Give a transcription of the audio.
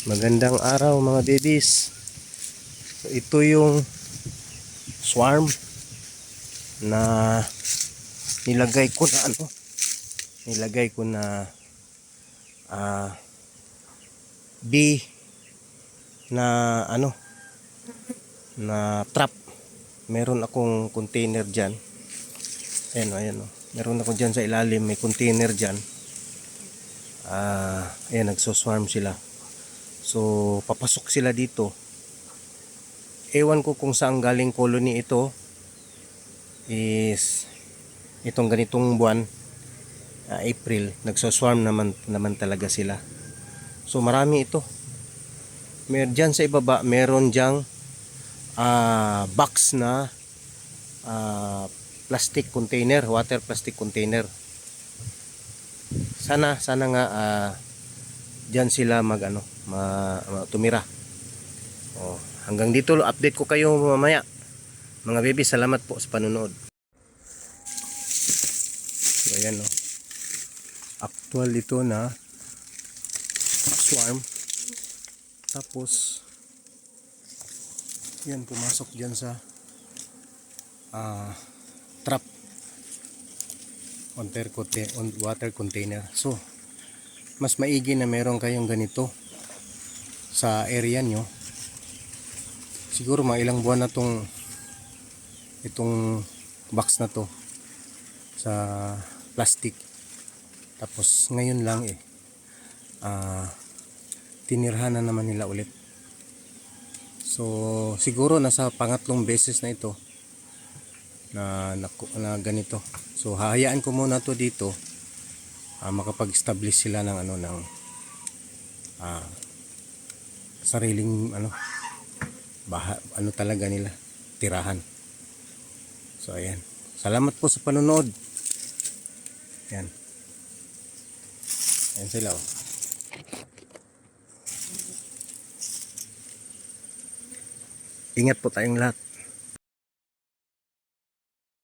Magandang araw mga babies. So, ito yung swarm na nilagay ko na bee na na trap. Meron akong container diyan. Ayan oh. Meron ako diyan sa ilalim, may container diyan. Ayan, nagso-swarm sila. So, papasok sila dito. Ewan ko kung saan galing colony ito. Is itong ganitong buwan, April, nagso-swarm naman talaga sila. So, marami ito. Meron dyan sa ibaba, meron diyang box na plastic container, water plastic container. Sana nga dyan sila tumira. Hanggang dito update ko kayo mamaya. Mga baby, salamat po sa panonood. So, ayan o. Actual ito na swarm. Tapos yan, pumasok dyan sa trap water container. So, mas maigi na meron kayong ganito sa area nyo. Siguro mga ilang buwan na itong box na to sa plastic. Tapos ngayon lang tinirhan na naman nila ulit. So siguro nasa pangatlong beses na ito na ganito. So hahayaan ko muna to dito, makapag-establish sila ng sariling talaga nila, tirahan. So ayan, salamat po sa panonood. Ayan sila oh. Ingat po tayong lahat.